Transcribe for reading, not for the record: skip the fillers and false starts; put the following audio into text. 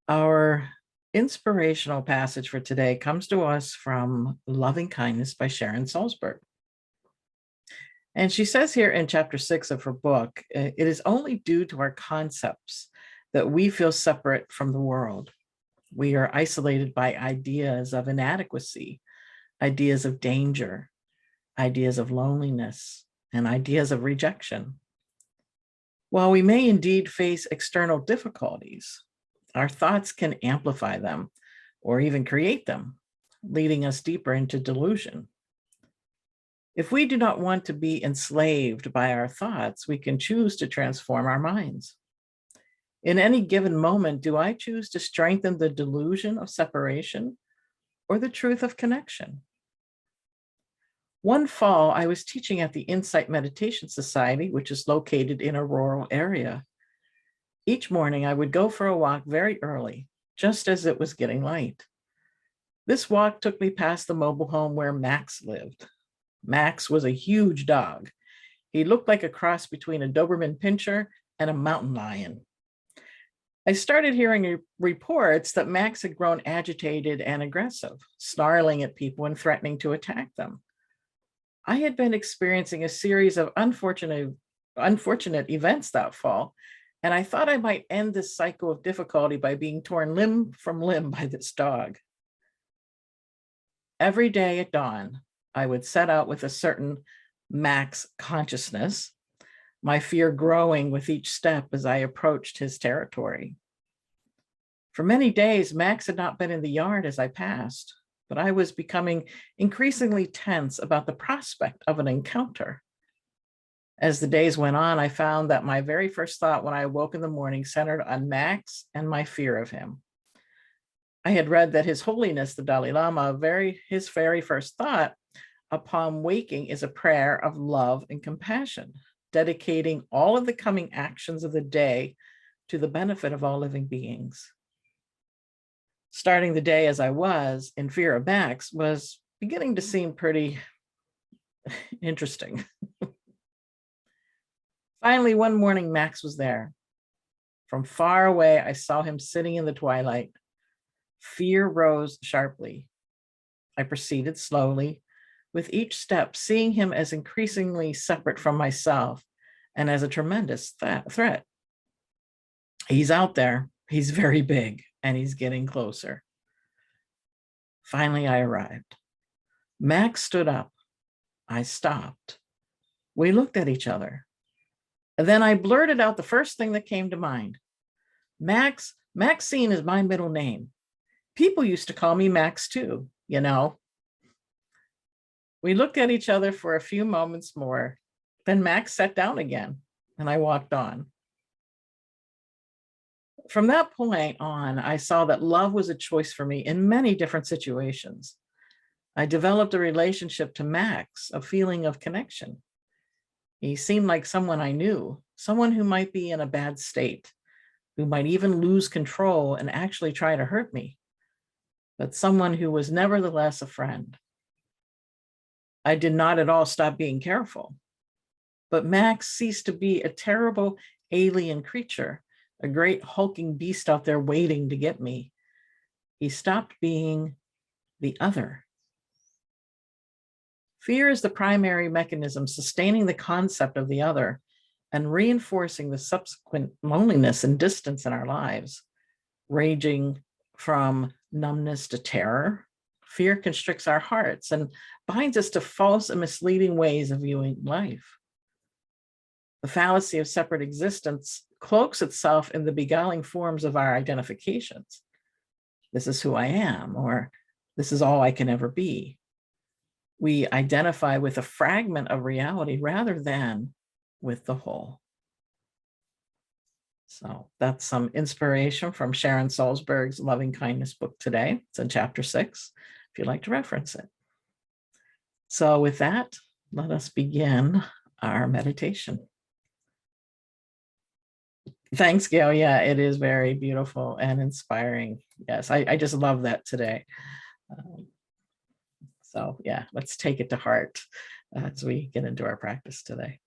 Our inspirational passage for today comes to us from Loving Kindness by Sharon Salzberg. And she says here in chapter 6 of her book, it is only due to our concepts that we feel separate from the world. We are isolated by ideas of inadequacy, ideas of danger, ideas of loneliness, and ideas of rejection. While we may indeed face external difficulties, our thoughts can amplify them or even create them, leading us deeper into delusion. If we do not want to be enslaved by our thoughts, we can choose to transform our minds. In any given moment, do I choose to strengthen the delusion of separation or the truth of connection? One fall, I was teaching at the Insight Meditation Society, which is located in a rural area. Each morning, I would go for a walk very early, just as it was getting light. This walk took me past the mobile home where Max lived. Max was a huge dog. He looked like a cross between a Doberman Pinscher and a mountain lion. I started hearing reports that Max had grown agitated and aggressive, snarling at people and threatening to attack them. I had been experiencing a series of unfortunate events that fall, and I thought I might end this cycle of difficulty by being torn limb from limb by this dog. Every day at dawn, I would set out with a certain Max consciousness, my fear growing with each step as I approached his territory. For many days, Max had not been in the yard as I passed, but I was becoming increasingly tense about the prospect of an encounter. As the days went on, I found that my very first thought when I awoke in the morning centered on Max and my fear of him. I had read that His Holiness, the Dalai Lama, his very first thought upon waking is a prayer of love and compassion, dedicating all of the coming actions of the day to the benefit of all living beings. Starting the day as I was in fear of Max was beginning to seem pretty interesting. Finally, one morning, Max was there. From far away, I saw him sitting in the twilight. Fear rose sharply. I proceeded slowly, with each step seeing him as increasingly separate from myself and as a tremendous threat. He's out there, he's very big, and he's getting closer. Finally, I arrived. Max stood up. I stopped. We looked at each other. And then I blurted out the first thing that came to mind. Maxine is my middle name. People used to call me Max too, you know. We looked at each other for a few moments more. Then Max sat down again, and I walked on. From that point on, I saw that love was a choice for me in many different situations. I developed a relationship to Max, a feeling of connection. He seemed like someone I knew, someone who might be in a bad state, who might even lose control and actually try to hurt me, but someone who was nevertheless a friend. I did not at all stop being careful, but Max ceased to be a terrible alien creature, a great hulking beast out there waiting to get me. He stopped being the other. Fear is the primary mechanism sustaining the concept of the other and reinforcing the subsequent loneliness and distance in our lives. Ranging from numbness to terror, fear constricts our hearts and binds us to false and misleading ways of viewing life. The fallacy of separate existence cloaks itself in the beguiling forms of our identifications. This is who I am, or this is all I can ever be. We identify with a fragment of reality rather than with the whole. So that's some inspiration from Sharon Salzberg's Loving Kindness book today. It's in chapter 6, if you'd like to reference it. So with that, let us begin our meditation. Thanks, Gail. Yeah, it is very beautiful and inspiring. Yes, I just love that today. So yeah, let's take it to heart as we get into our practice today.